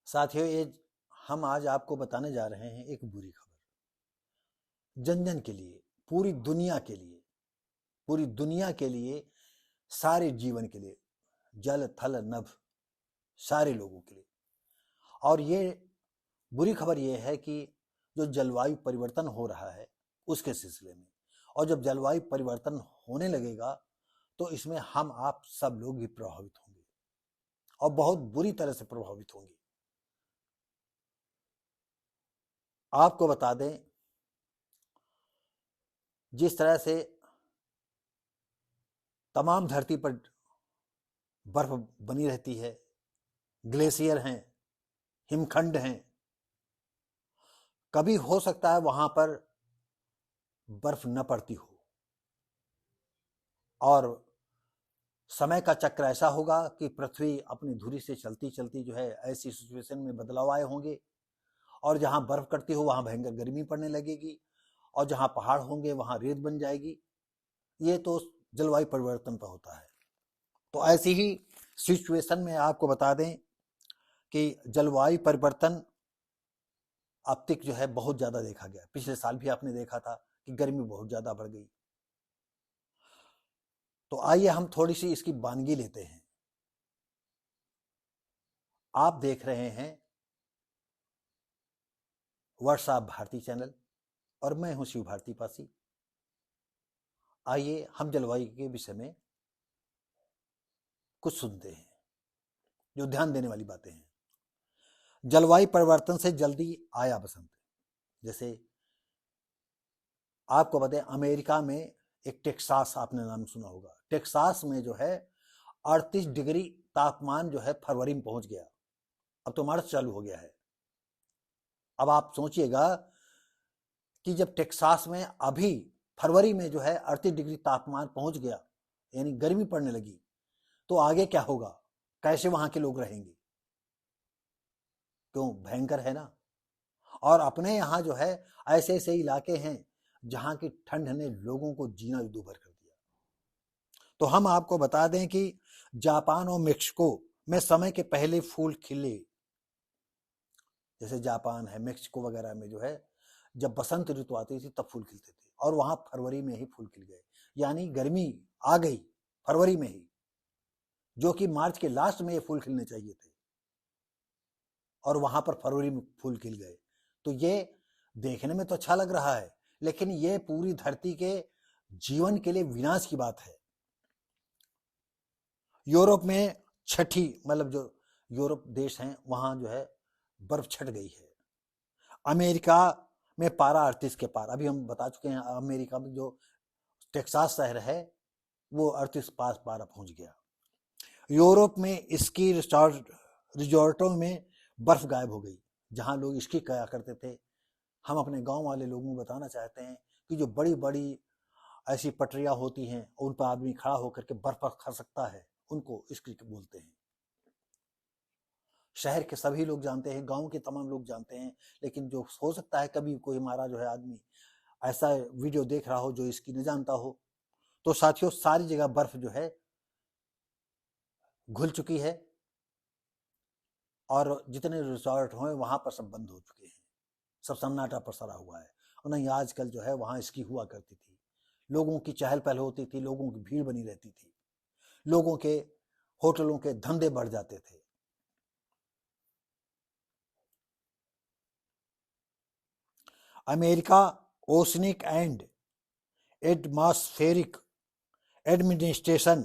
साथियों, ये हम आज आपको बताने जा रहे हैं एक बुरी खबर। जन जन के लिए, पूरी दुनिया के लिए, पूरी दुनिया के लिए, सारे जीवन के लिए, जल थल नभ, सारे लोगों के लिए। और ये बुरी खबर ये है कि जो जलवायु परिवर्तन हो रहा है उसके सिलसिले में। और जब जलवायु परिवर्तन होने लगेगा तो इसमें हम आप सब लोग भी प्रभावित होंगे और बहुत बुरी तरह से प्रभावित होंगे। आपको बता दें, जिस तरह से तमाम धरती पर बर्फ बनी रहती है, ग्लेशियर हैं, हिमखंड हैं, कभी हो सकता है वहां पर बर्फ न पड़ती हो और समय का चक्र ऐसा होगा कि पृथ्वी अपनी धुरी से चलती चलती जो है ऐसी सिचुएशन में बदलाव आए होंगे और जहां बर्फ कटती हो वहां भयंकर गर्मी पड़ने लगेगी और जहां पहाड़ होंगे वहां रेत बन जाएगी। ये तो जलवायु परिवर्तन पर होता है। तो ऐसी ही सिचुएशन में आपको बता दें कि जलवायु परिवर्तन अब तक जो है बहुत ज्यादा देखा गया। पिछले साल भी आपने देखा था कि गर्मी बहुत ज्यादा बढ़ गई। तो आइए हम थोड़ी सी इसकी वानगी लेते हैं। आप देख रहे हैं व्हाट्सएप भारती चैनल और मैं हूं शिव भारती पासी। आइए हम जलवायु के विषय में कुछ सुनते हैं जो ध्यान देने वाली बातें हैं। जलवायु परिवर्तन से जल्दी आया बसंत। जैसे आपको बताएं, अमेरिका में एक टेक्सास, आपने नाम सुना होगा। टेक्सास में जो है 38 डिग्री तापमान जो है फरवरी में पहुंच गया। अब तो मार्च चालू हो गया है। अब आप सोचिएगा कि जब टेक्सास में अभी फरवरी में जो है 38 डिग्री तापमान पहुंच गया, यानी गर्मी पड़ने लगी, तो आगे क्या होगा, कैसे वहां के लोग रहेंगे? क्यों, भयंकर है ना। और अपने यहाँ जो है ऐसे ऐसे इलाके हैं जहां की ठंड ने लोगों को जीना दूभर कर दिया। तो हम आपको बता दें कि जापान और मेक्सिको में समय के पहले फूल खिले। जैसे जापान है, मेक्सिको वगैरह में जो है जब बसंत ऋतु आती थी तब फूल खिलते थे और वहां फरवरी में ही फूल खिल गए। यानी गर्मी आ गई फरवरी में ही, जो कि मार्च के लास्ट में ये फूल खिलने चाहिए थे और वहां पर फरवरी में फूल खिल गए। तो ये देखने में तो अच्छा लग रहा है, लेकिन ये पूरी धरती के जीवन के लिए विनाश की बात है। यूरोप में छठी, मतलब जो यूरोप देश हैं वहां जो है बर्फ छट गई है। अमेरिका में पारा 38 के पार, अभी हम बता चुके हैं। अमेरिका में जो टेक्सास शहर है वो 38 पास पारा पहुंच गया। यूरोप में स्की रिजॉर्टों में बर्फ गायब हो गई, जहां लोग स्की किया करते थे। हम अपने गांव वाले लोगों को बताना चाहते हैं कि जो बड़ी बड़ी ऐसी पटरियां होती हैं उन पर आदमी खड़ा होकर के बर्फ पर खा सकता है, उनको स्की बोलते हैं। शहर के सभी लोग जानते हैं, गांव के तमाम लोग जानते हैं, लेकिन जो हो सकता है कभी कोई हमारा जो है आदमी ऐसा वीडियो देख रहा हो जो इसकी नहीं जानता हो। तो साथियों, सारी जगह बर्फ जो है घुल चुकी है और जितने रिसोर्ट हुए वहां पर सब बंद हो चुके हैं, सब सन्नाटा पसरा हुआ है। और नहीं, आजकल जो है वहां इसकी हुआ करती थी, लोगों की चहल पहल होती थी, लोगों की भीड़ बनी रहती थी, लोगों के होटलों के धंधे बढ़ जाते थे। America oceanic and atmospheric administration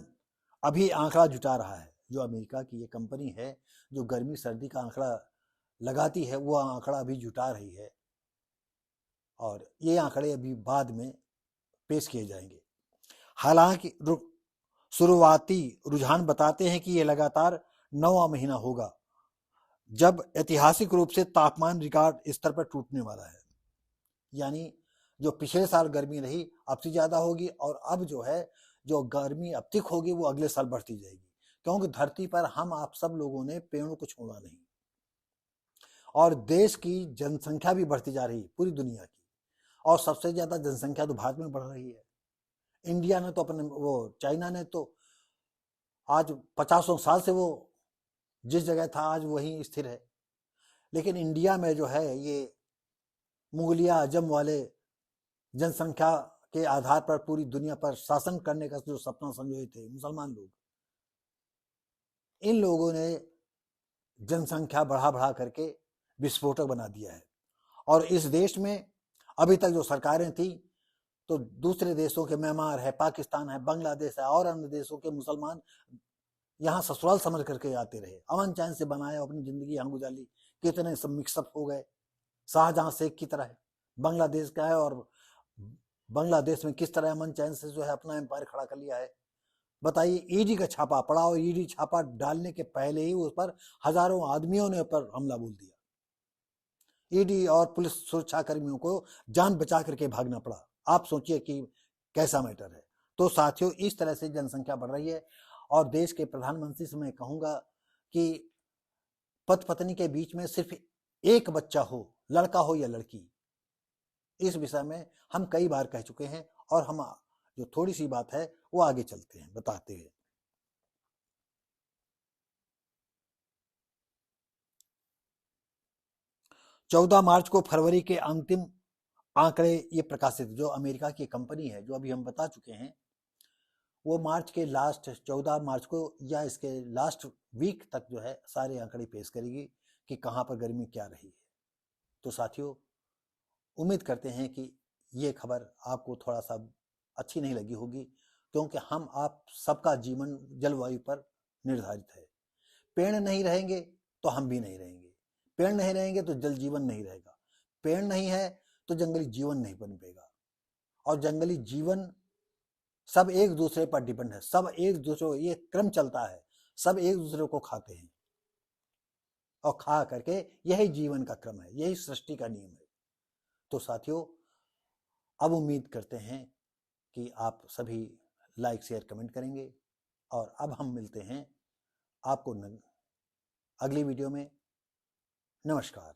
अभी आंकड़ा जुटा रहा है। जो अमेरिका की ये कंपनी है जो गर्मी सर्दी का आंकड़ा लगाती है, वो आंकड़ा अभी जुटा रही है और ये आंकड़े अभी बाद में पेश किए जाएंगे। हालांकि शुरुआती रुझान बताते हैं कि ये लगातार 9वां महीना होगा जब ऐतिहासिक रूप से तापमान रिकॉर्ड स्तर पर टूटने वाला है। यानी जो पिछले साल गर्मी रही अब से ज्यादा होगी और अब जो है जो गर्मी अब तक होगी वो अगले साल बढ़ती जाएगी, क्योंकि धरती पर हम आप सब लोगों ने पेड़ों को छोड़ा नहीं और देश की जनसंख्या भी बढ़ती जा रही है पूरी दुनिया की। और सबसे ज्यादा जनसंख्या तो भारत में बढ़ रही है। इंडिया ने तो अपने वो चाइना ने तो आज 50 साल से वो जिस जगह था आज वहीं स्थिर है। लेकिन इंडिया में जो है ये मुगलिया आजम वाले जनसंख्या के आधार पर पूरी दुनिया पर शासन करने का जो सपना संजोए थे मुसलमान लोग, इन लोगों ने जनसंख्या बढ़ा बढ़ा करके विस्फोटक बना दिया है। और इस देश में अभी तक जो सरकारें थी तो दूसरे देशों के म्यांमार है, पाकिस्तान है, बांग्लादेश है और अन्य देशों के मुसलमान यहाँ ससुराल समझ करके आते रहे, अमन चैन से बनाए, अपनी जिंदगी यहाँ गुजारी। कितने सब मिक्सअप हो गए, शाहजहां शेख की तरह बांग्लादेश का है और बांग्लादेश में किस तरह अमन चैन से जो है अपना एम्पायर खड़ा कर लिया है। बताइए, ईडी का छापा पड़ा और ईडी छापा डालने के पहले ही उस पर हजारों आदमियों ने पर हमला बोल दिया। ईडी और पुलिस सुरक्षा कर्मियों को जान बचा करके भागना पड़ा। आप सोचिए कि कैसा मैटर है। तो साथियों, इस तरह से जनसंख्या बढ़ रही है और देश के प्रधानमंत्री से मैं कहूंगा कि पति पत्नी के बीच में सिर्फ एक बच्चा हो, लड़का हो या लड़की, इस विषय में हम कई बार कह चुके हैं और हम जो थोड़ी सी बात है वो आगे चलते हैं बताते हैं। चौदह मार्च को फरवरी के अंतिम आंकड़े ये प्रकाशित, जो अमेरिका की कंपनी है जो अभी हम बता चुके हैं, वो मार्च के लास्ट 14 मार्च को या इसके लास्ट वीक तक जो है सारे आंकड़े पेश करेगी कि कहाँ पर गर्मी क्या रही है। तो साथियों, उम्मीद करते हैं कि ये खबर आपको थोड़ा सा अच्छी नहीं लगी होगी, क्योंकि हम आप सबका जीवन जलवायु पर निर्धारित है। पेड़ नहीं रहेंगे तो हम भी नहीं रहेंगे, पेड़ नहीं रहेंगे तो जल जीवन नहीं रहेगा, पेड़ नहीं है तो जंगली जीवन नहीं बन पाएगा। और जंगली जीवन सब एक दूसरे पर डिपेंड है, सब एक दूसरे, ये क्रम चलता है, सब एक दूसरे को खाते हैं और खा करके यही जीवन का क्रम है, यही सृष्टि का नियम है। तो साथियों, अब उम्मीद करते हैं कि आप सभी लाइक शेयर कमेंट करेंगे और अब हम मिलते हैं आपको अगली वीडियो में। नमस्कार।